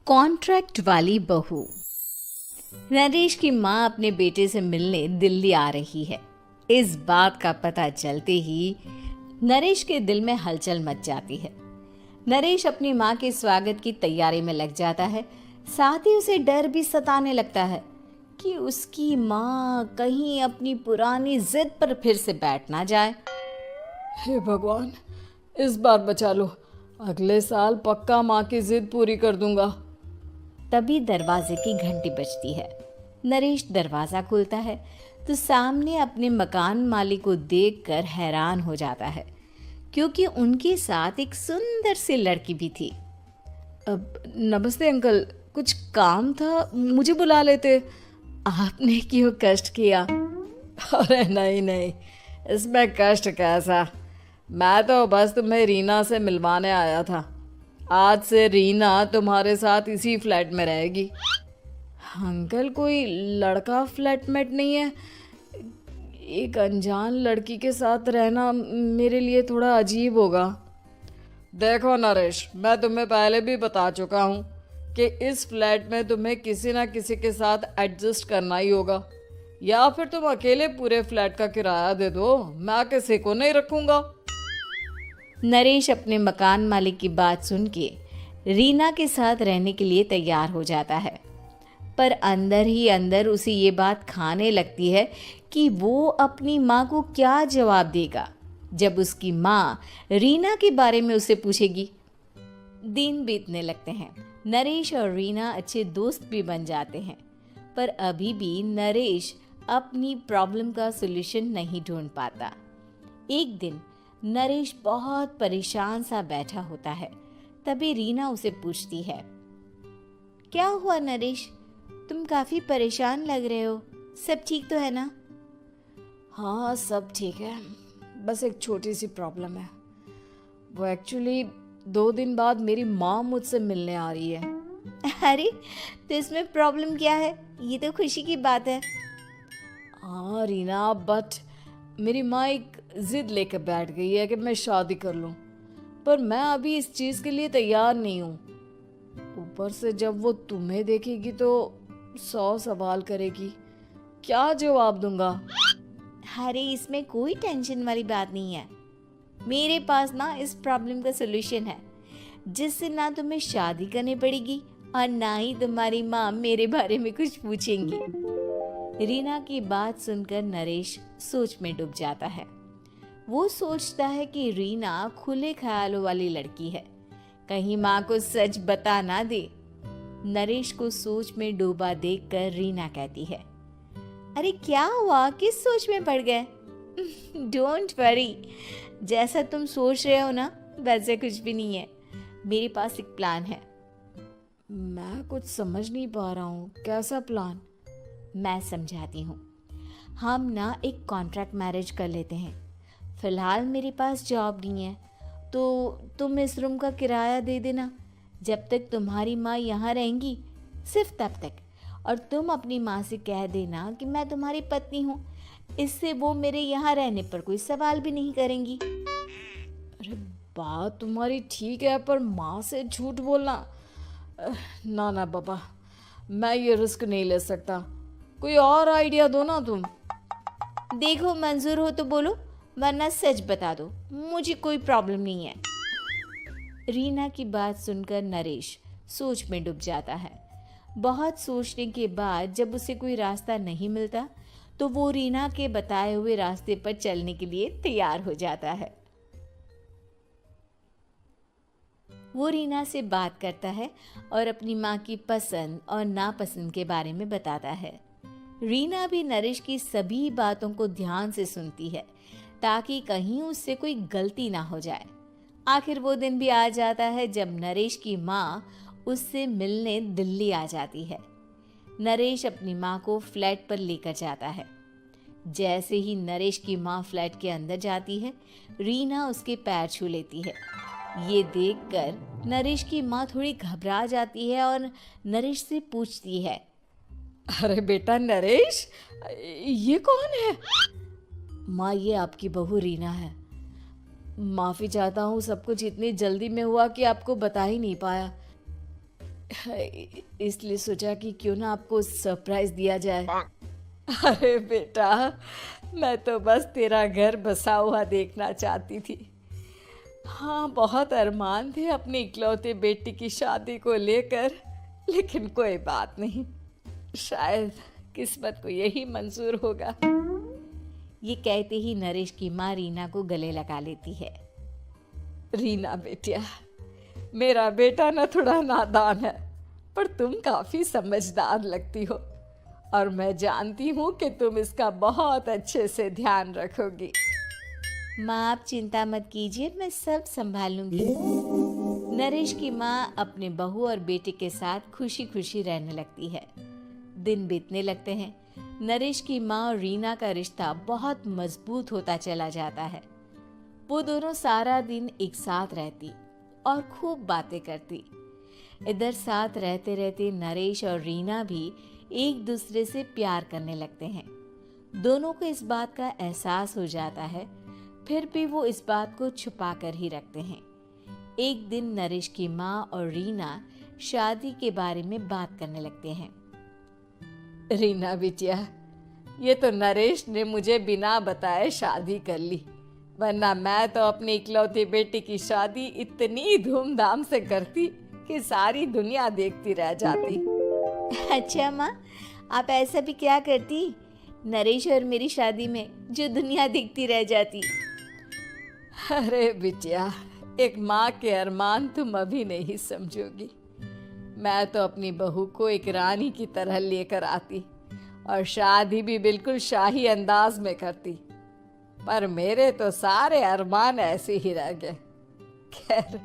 Contract वाली बहू। नरेश की माँ अपने बेटे से मिलने दिल्ली आ रही है। इस बात का पता चलते ही नरेश के दिल में हलचल मच जाती है। नरेश अपनी माँ के स्वागत की तैयारी में लग जाता है। साथ ही उसे डर भी सताने लगता है कि उसकी माँ कहीं अपनी पुरानी जिद पर फिर से बैठ ना जाए। हे भगवान, इस बार बचा लो। अगले साल पक्का माँ की जिद पूरी कर दूंगा। तभी दरवाजे की घंटी बजती है। नरेश दरवाजा खोलता है तो सामने अपने मकान मालिक को देखकर हैरान हो जाता है, क्योंकि उनके साथ एक सुंदर सी लड़की भी थी। अब नमस्ते अंकल, कुछ काम था, मुझे बुला लेते। आपने क्यों कष्ट किया? अरे नहीं नहीं, इसमें कष्ट कैसा। मैं तो बस तुम्हें रीना से मिलवाने आया था। आज से रीना तुम्हारे साथ इसी फ्लैट में रहेगी। अंकल, कोई लड़का फ्लैटमेट नहीं है? एक अनजान लड़की के साथ रहना मेरे लिए थोड़ा अजीब होगा। देखो नरेश, मैं तुम्हें पहले भी बता चुका हूँ कि इस फ्लैट में तुम्हें किसी ना किसी के साथ एडजस्ट करना ही होगा, या फिर तुम अकेले पूरे फ्लैट का किराया दे दो, मैं किसी को नहीं रखूँगा। नरेश अपने मकान मालिक की बात सुन के रीना के साथ रहने के लिए तैयार हो जाता है, पर अंदर ही अंदर उसे ये बात खाने लगती है कि वो अपनी माँ को क्या जवाब देगा जब उसकी माँ रीना के बारे में उसे पूछेगी। दिन बीतने लगते हैं। नरेश और रीना अच्छे दोस्त भी बन जाते हैं, पर अभी भी नरेश अपनी प्रॉब्लम का सलूशन नहीं ढूंढ पाता। एक दिन नरेश बहुत परेशान सा बैठा होता है। तभी रीना उसे पूछती है, क्या हुआ नरेश, तुम काफी परेशान लग रहे हो, सब ठीक तो है ना? हाँ, सब ठीक है, बस एक छोटी सी प्रॉब्लम है। वो एक्चुअली 2 दिन बाद मेरी माँ मुझसे मिलने आ रही है। अरे, तो इसमें प्रॉब्लम क्या है? ये तो खुशी की बात है। हाँ रीना, बट मेरी माँ एक जिद लेकर बैठ गई है कि मैं शादी कर लूँ, पर मैं अभी इस चीज़ के लिए तैयार नहीं हूँ। ऊपर से जब वो तुम्हें देखेगी तो 100 सवाल करेगी, क्या जवाब दूंगा? अरे, इसमें कोई टेंशन वाली बात नहीं है। मेरे पास ना इस प्रॉब्लम का सलूशन है, जिससे ना तुम्हें शादी करनी पड़ेगी और ना ही तुम्हारी माँ मेरे बारे में कुछ पूछेंगी। रीना की बात सुनकर नरेश सोच में डूब जाता है। वो सोचता है कि रीना खुले ख्यालों वाली लड़की है, कहीं माँ को सच बता ना दे। नरेश को सोच में डूबा देखकर रीना कहती है, अरे क्या हुआ, किस सोच में पड़ गए? डोंट वरी, जैसा तुम सोच रहे हो ना वैसे कुछ भी नहीं है। मेरे पास एक प्लान है। मैं कुछ समझ नहीं पा रहा हूँ, कैसा प्लान? मैं समझाती हूँ। हम ना एक कॉन्ट्रैक्ट मैरिज कर लेते हैं। फिलहाल मेरे पास जॉब नहीं है, तो तुम इस रूम का किराया दे देना जब तक तुम्हारी माँ यहाँ रहेंगी, सिर्फ तब तक। और तुम अपनी माँ से कह देना कि मैं तुम्हारी पत्नी हूँ, इससे वो मेरे यहाँ रहने पर कोई सवाल भी नहीं करेंगी। अरे बात तुम्हारी ठीक है, पर माँ से झूठ बोलना, ना ना बाबा, मैं ये रिस्क नहीं ले सकता। कोई और आइडिया दो ना तुम। देखो, मंजूर हो तो बोलो, वरना सच बता दो, मुझे कोई प्रॉब्लम नहीं है। रीना की बात सुनकर नरेश सोच में डूब जाता है। बहुत सोचने के बाद जब उसे कोई रास्ता नहीं मिलता, तो वो रीना के बताए हुए रास्ते पर चलने के लिए तैयार हो जाता है। वो रीना से बात करता है और अपनी माँ की पसंद और नापसंद के बारे में बताता है। रीना भी नरेश की सभी बातों को ध्यान से सुनती है, ताकि कहीं उससे कोई गलती ना हो जाए। आखिर वो दिन भी आ जाता है जब नरेश की माँ उससे मिलने दिल्ली आ जाती है। नरेश अपनी माँ को फ्लैट पर लेकर जाता है। जैसे ही नरेश की माँ फ्लैट के अंदर जाती है, रीना उसके पैर छू लेती है। ये देखकर नरेश की माँ थोड़ी घबरा जाती है और नरेश से पूछती है, अरे बेटा नरेश, ये कौन है? माँ, ये आपकी बहू रीना है। माफ़ी चाहता हूँ, सब कुछ इतनी जल्दी में हुआ कि आपको बता ही नहीं पाया। इसलिए सोचा कि क्यों ना आपको सरप्राइज दिया जाए। अरे बेटा, मैं तो बस तेरा घर बसा हुआ देखना चाहती थी। हाँ, बहुत अरमान थे अपनी इकलौते बेटी की शादी को लेकर, लेकिन कोई बात नहीं, शायद किस्मत को यही मंजूर होगा। ये कहते ही नरेश की माँ रीना को गले लगा लेती है। रीना बेटिया, मेरा बेटा ना थोड़ा नादान है, पर तुम काफी समझदार लगती हो और मैं जानती हूँ कि तुम इसका बहुत अच्छे से ध्यान रखोगी। माँ आप चिंता मत कीजिए, मैं सब संभाल लूंगी। नरेश की माँ अपने बहू और बेटे के साथ खुशी खुशी रहने लगती है। दिन बीतने लगते हैं। नरेश की माँ और रीना का रिश्ता बहुत मजबूत होता चला जाता है। वो दोनों सारा दिन एक साथ रहती और खूब बातें करती। इधर साथ रहते रहते नरेश और रीना भी एक दूसरे से प्यार करने लगते हैं। दोनों को इस बात का एहसास हो जाता है, फिर भी वो इस बात को छुपा कर ही रखते हैं। एक दिन नरेश की माँ और रीना शादी के बारे में बात करने लगते हैं। रीना बिटिया, ये तो नरेश ने मुझे बिना बताए शादी कर ली, वरना मैं तो अपनी इकलौती बेटी की शादी इतनी धूमधाम से करती कि सारी दुनिया देखती रह जाती। अच्छा माँ, आप ऐसा भी क्या करती नरेश और मेरी शादी में जो दुनिया देखती रह जाती? अरे बिटिया, एक माँ के अरमान तुम अभी नहीं समझोगी। मैं तो अपनी बहू को एक रानी की तरह लेकर आती और शादी भी बिल्कुल शाही अंदाज में करती, पर मेरे तो सारे अरमान ऐसे ही रह गए। खैर,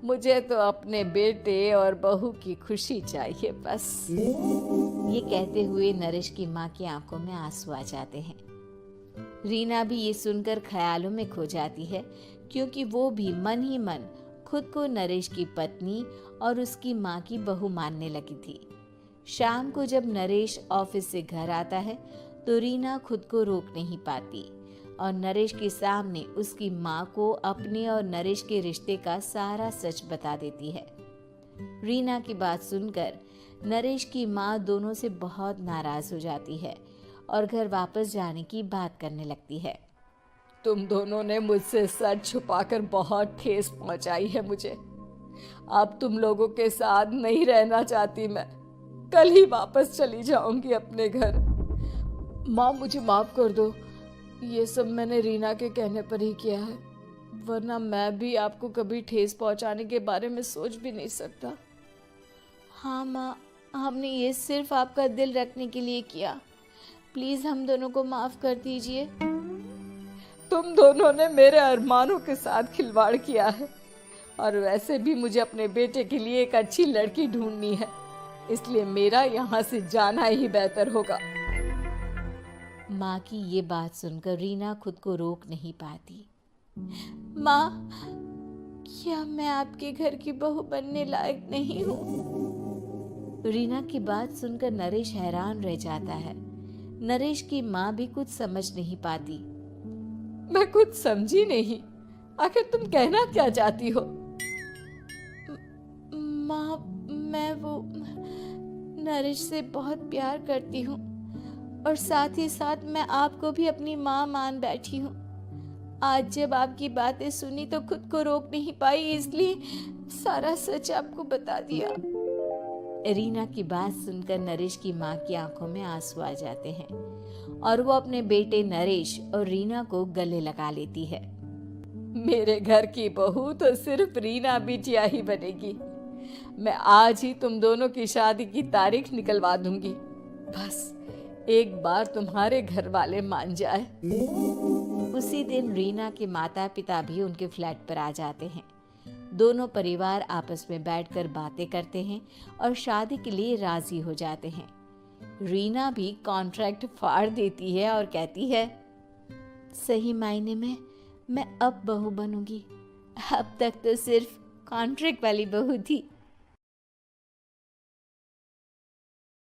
मुझे तो अपने बेटे और बहू की खुशी चाहिए बस। ये कहते हुए नरेश की माँ की आंखों में आंसू आ जाते हैं। रीना भी ये सुनकर ख्यालों में खो जाती है, क्योंकि वो भी मन ही मन खुद को नरेश की पत्नी और उसकी माँ की बहू मानने लगी थी। शाम को जब नरेश ऑफिस से घर आता है तो रीना खुद को रोक नहीं पाती और नरेश के सामने उसकी माँ को अपने और नरेश के रिश्ते का सारा सच बता देती है। रीना की बात सुनकर नरेश की माँ दोनों से बहुत नाराज हो जाती है और घर वापस जाने की बात करने लगती है। तुम दोनों ने मुझसे सच छुपाकर बहुत ठेस पहुंचाई है मुझे। अब तुम लोगों के साथ नहीं रहना चाहती मैं, कल ही वापस चली जाऊंगी अपने घर। माँ, मुझे माफ कर दो, ये सब मैंने रीना के कहने पर ही किया है, वरना मैं भी आपको कभी ठेस पहुंचाने के बारे में सोच भी नहीं सकता। हाँ माँ, हमने ये सिर्फ आपका दिल रखने के लिए किया, प्लीज हम दोनों को माफ कर दीजिए। तुम दोनों ने मेरे अरमानों के साथ खिलवाड़ किया है और वैसे भी मुझे अपने बेटे के लिए एक अच्छी लड़की ढूंढनी है, इसलिए मेरा यहाँ से जाना ही बेहतर होगा। माँ की ये बात सुनकर रीना खुद को रोक नहीं पाती। माँ, क्या मैं आपके घर की बहू बनने लायक नहीं हूँ? रीना की बात सुनकर नरेश हैरान रह जाता है। नरेश की माँ भी कुछ समझ नहीं पाती। मैं कुछ समझी नहीं, आखिर तुम कहना क्या चाहती हो? माँ, मैं वो नरेश से बहुत प्यार करती हूँ और साथ ही साथ मैं आपको भी अपनी माँ मान बैठी हूँ। आज जब आपकी बातें सुनी तो खुद को रोक नहीं पाई, इसलिए सारा सच आपको बता दिया। रीना की बात सुनकर नरेश की माँ की आंखों में आंसू आ जाते हैं और वो अपने बेटे नरेश और रीना को गले लगा लेती है। मेरे घर की बहू तो सिर्फ रीना बिटिया ही बनेगी। मैं आज ही तुम दोनों की शादी की तारीख निकलवा दूंगी, बस एक बार तुम्हारे घर वाले मान जाए। उसी दिन रीना के माता पिता भी उनके फ्लैट पर आ जाते हैं। दोनों परिवार आपस में बैठकर बातें करते हैं और शादी के लिए राजी हो जाते हैं। रीना भी कॉन्ट्रैक्ट फाड़ देती है और कहती है, सही मायने में मैं अब बहू बनूंगी, अब तक तो सिर्फ कॉन्ट्रैक्ट वाली बहू थी।